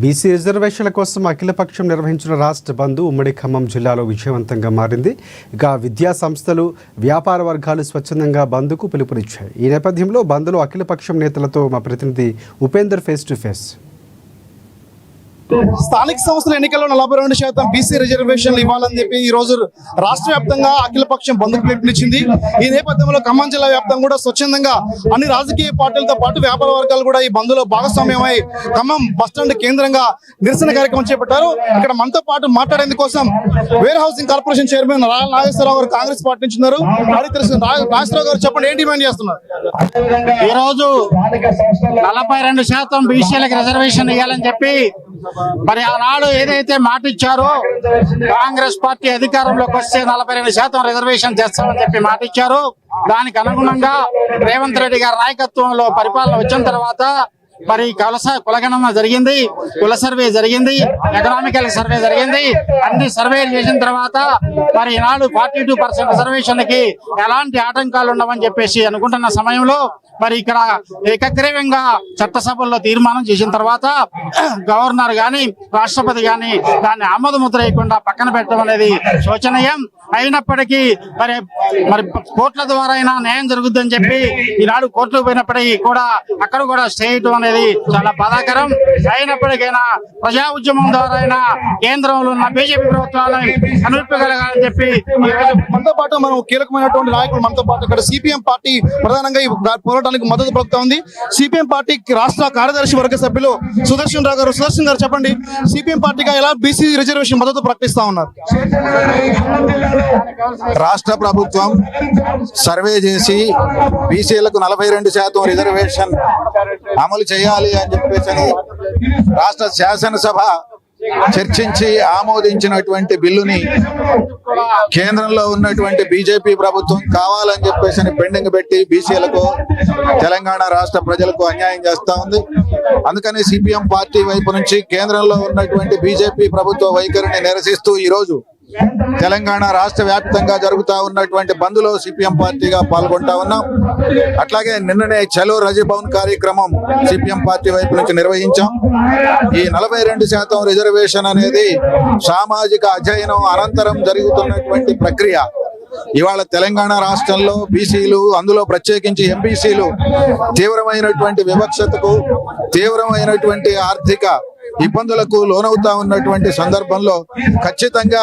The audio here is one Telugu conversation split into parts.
బీసీ రిజర్వేషన్ల కోసం అఖిలపక్షం నిర్వహించిన రాష్ట్ర బంద్ ఉమ్మడి ఖమ్మం జిల్లాలో విజయవంతంగా మారింది. ఇక విద్యా సంస్థలు, వ్యాపార వర్గాలు స్వచ్ఛందంగా బంద్కు పిలుపునిచ్చాయి. ఈ నేపథ్యంలో బంద్లో అఖిలపక్షం నేతలతో మా ప్రతినిధి ఉపేందర్ ఫేస్ టు ఫేస్. స్థానిక సంస్థల ఎన్నికల్లో 42% బీసీ రిజర్వేషన్లు ఇవ్వాలని చెప్పి ఈ రోజు రాష్ట్ర వ్యాప్తంగా అఖిలపక్షం బంద్కు పిలుపునిచ్చింది. ఈ నేపథ్యంలో ఖమ్మం జిల్లా వ్యాప్తంగా కూడా స్వచ్ఛందంగా అన్ని రాజకీయ పార్టీలతో పాటు వ్యాపార వర్గాలు కూడా ఈ బంద్లో భాగస్వామ్యమై ఖమ్మం బస్టాండ్ కేంద్రంగా నిరసన కార్యక్రమం చేపట్టారు. ఇక్కడ మనతో పాటు మాట్లాడేందుకోసం వేర్ హౌసింగ్ కార్పొరేషన్ చైర్మన్ రాయల నాగేశ్వరరావు గారు కాంగ్రెస్ పార్టీ నుంచి ఉన్నారు. నాగేశ్వరరావు గారు చెప్పండి, ఏం డిమాండ్ చేస్తున్నారు? ఈ రోజు 42% బీసీలకు రిజర్వేషన్ ఇవ్వాలని చెప్పి మరి ఆనాడు ఏదైతే మాట ఇచ్చారో కాంగ్రెస్ పార్టీ అధికారంలోకి వస్తే 42% రిజర్వేషన్ చేస్తామని చెప్పి మాట ఇచ్చారు. దానికి అనుగుణంగా రేవంత్ రెడ్డి గారి నాయకత్వంలో పరిపాలన వచ్చిన తర్వాత మరి కులగణన జరిగింది, కుల సర్వే జరిగింది, ఎకనామికల్ సర్వే జరిగింది. అన్ని సర్వేలు చేసిన తర్వాత మరి ఈనాడు 42% రిజర్వేషన్లకి ఎలాంటి ఆటంకాలు ఉండవని చెప్పేసి అనుకుంటున్న సమయంలో మరి ఇక్కడ ఏకగ్రీవంగా చట్టసభల్లో తీర్మానం చేసిన తర్వాత గవర్నర్ గాని రాష్ట్రపతి గాని దాన్ని ఆమోద ముద్ర వేయకుండా పక్కన పెట్టడం అనేది శోచనీయం. అయినప్పటికీ మరి మరి కోర్టుల ద్వారా అయినా న్యాయం జరుగుద్దని చెప్పి ఈనాడు కోర్టుకు పోయినప్పటికీ కూడా అక్కడ కూడా స్టే చేయడం అనేది చాలా బాధాకరం. అయినప్పటికైనా ప్రజా ఉద్యమం ద్వారా అయినా కేంద్రంలో ఉన్న బీజేపీ ప్రభుత్వాన్ని కనువిప్పగలగాలని చెప్పి మనతో పాటు మనం కీలకమైనటువంటి నాయకులు మనతో పాటు ఇక్కడ సిపిఎం పార్టీ ప్రధానంగా ఈ పోరాటానికి మద్దతు పలుకుతా ఉంది. సిపిఎం పార్టీ రాష్ట్ర కార్యదర్శి వర్గ సభ్యులు సుదర్శన్ రావు గారు. సుదర్శన్ గారు చెప్పండి, సిపిఎం పార్టీగా ఎలా బీసీ రిజర్వేషన్ మద్దతు ప్రకటిస్తా ఉన్నారు? రాష్ట్ర ప్రభుత్వం సర్వే చేసి బీసీలకు 42% రిజర్వేషన్ అమలు చేయాలి అని చెప్పేసి రాష్ట్ర శాసనసభ చర్చించి ఆమోదించినటువంటి బిల్లుని కేంద్రంలో ఉన్నటువంటి బీజేపీ ప్రభుత్వం కావాలని చెప్పేసి పెండింగ్ పెట్టి బీసీలకు, తెలంగాణ రాష్ట్ర ప్రజలకు అన్యాయం చేస్తా ఉంది. అందుకని సిపిఎం పార్టీ వైపు నుంచి కేంద్రంలో ఉన్నటువంటి బీజేపీ ప్రభుత్వ వైఖరిని నిరసిస్తూ ఈరోజు తెలంగాణ రాష్ట్ర వ్యాప్తంగా జరుగుతూ ఉన్నటువంటి బంద్లో సిపిఎం పార్టీగా పాల్గొంటా ఉన్నాం. అట్లాగే నిన్ననే చలో రజభవన్ కార్యక్రమం సిపిఎం పార్టీ వైపు నుంచి నిర్వహించాం. ఈ 42% రిజర్వేషన్ అనేది సామాజిక అధ్యయనం అనంతరం జరుగుతున్నటువంటి ప్రక్రియ. ఇవాళ తెలంగాణ రాష్ట్రంలో బీసీలు, అందులో ప్రత్యేకించి ఎంబీసీలు తీవ్రమైనటువంటి వివక్షతకు, తీవ్రమైనటువంటి ఆర్థిక ఇబ్బందులకు లోనవుతా ఉన్నటువంటి సందర్భంలో ఖచ్చితంగా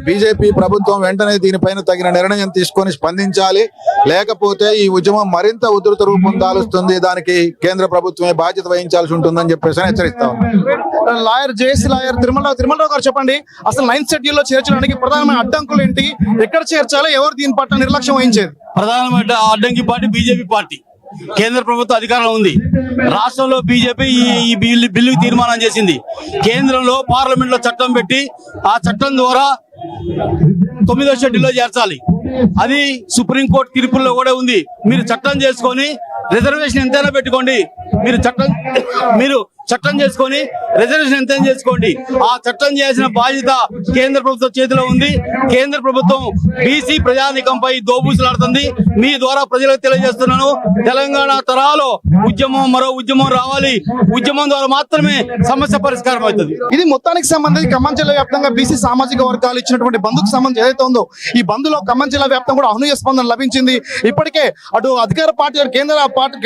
బీజేపీ ప్రభుత్వం వెంటనే దీనిపైన తగిన నిర్ణయం తీసుకొని స్పందించాలి. లేకపోతే ఈ ఉద్యమం మరింత ఉధృత రూపం దాలుస్తుంది. దానికి కేంద్ర ప్రభుత్వమే బాధ్యత వహించాల్సి ఉంటుందని చెప్పేసి హెచ్చరిస్తా ఉన్నాం. లాయర్ జేసీ లాయర్ తిరుమలరావు గారు చెప్పండి, అసలు 9th షెడ్యూల్లో చేర్చడానికి ప్రధానమైన అడ్డంకులు ఏంటి? ఎక్కడ చేర్చాలో, ఎవరు దీని పట్ల నిర్లక్ష్యం వహించేది? ప్రధానమైన అడ్డంకి పార్టీ బీజేపీ పార్టీ. కేంద్ర ప్రభుత్వ అధికారంలో ఉంది. రాష్ట్రంలో బీజేపీ ఈ బిల్లుకి తీర్మానం చేసింది. కేంద్రంలో పార్లమెంట్ లో చట్టం పెట్టి ఆ చట్టం ద్వారా 9వ షెడ్యూల్లో చేర్చాలి. అది సుప్రీంకోర్టు తీర్పుల్లో కూడా ఉంది. మీరు చట్టం చేసుకొని రిజర్వేషన్ ఎంతైనా పెట్టుకోండి, మీరు చట్టం చేసుకొని రిజర్వేషన్ ఎంతైనా చేసుకోండి. ఆ చట్టం చేసిన బాధ్యత కేంద్ర ప్రభుత్వం చేతిలో ఉంది. కేంద్ర ప్రభుత్వం బీసీ ప్రజానీకంపై దోబూసులాడుతుంది. మీ ద్వారా ప్రజలకు తెలియజేస్తున్నాను, తెలంగాణ తరాలో మరో ఉద్యమం రావాలి. ఉద్యమం ద్వారా మాత్రమే సమస్య పరిష్కారం అవుతుంది. ఇది మొత్తానికి సంబంధించి ఖమ్మం జిల్లా వ్యాప్తంగా బీసీ సామాజిక వర్గాలు ఇచ్చినటువంటి బంధుకు సంబంధించి ఏదైతే ఉందో, ఈ బంధులో ఖమ్మం జిల్లా వ్యాప్తంగా కూడా అనూహ్య స్పందన లభించింది. ఇప్పటికే అటు అధికార పార్టీ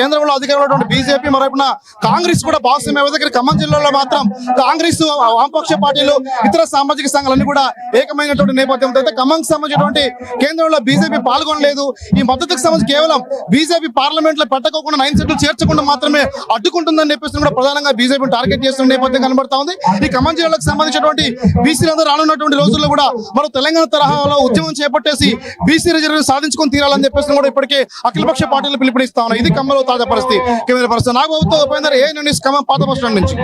కేంద్రంలో అధికారంలో బీజేపీ, మరోవైపున కాంగ్రెస్ కూడా భాగస్వామ్య దగ్గర ఖమ్మం జిల్లాలో మాత్రం కాంగ్రెస్, వామపక్ష పార్టీలు, ఇతర సామాజిక సంఘాలన్నీ కూడా ఏకమైనటువంటి నేపథ్యంతో అయితే ఖమ్మంకి సంబంధించినటువంటి కేంద్రంలో బీజేపీ పాల్గొనలేదు. ఈ మద్దతుకు సంబంధించి కేవలం బీజేపీ పార్లమెంట్ లో పెట్టకోకుండా 9 షెడ్యూల్ చేర్చకుండా మాత్రమే అడ్డుకుంటుందని చెప్పేసి కూడా ప్రధానంగా బీజేపీని టార్గెట్ చేస్తున్న నేపథ్యం కనబడతా ఉంది. ఈ ఖమ్మం జిల్లాలకు సంబంధించినటువంటి బీసీలందరూ రానున్నటువంటి రోజుల్లో కూడా మరో తెలంగాణ తరహాలో ఉద్యమం చేపట్టేసి బీసీ రిజర్వేషన్ సాధించుకొని తీరాలని చెప్పేసి కూడా ఇప్పటికే అఖిలపక్ష పార్టీలు పిలుపునిస్తా ఉన్నాయి. ఇది ఖమ్మంలో తాజా పరిస్థితి. కెమెరా పర్సన్ నాగబాబుతో ఉపేందర్, ఏ న్యూస్, ఖమ్మం పాత బస్ స్టాండ్ నుంచి.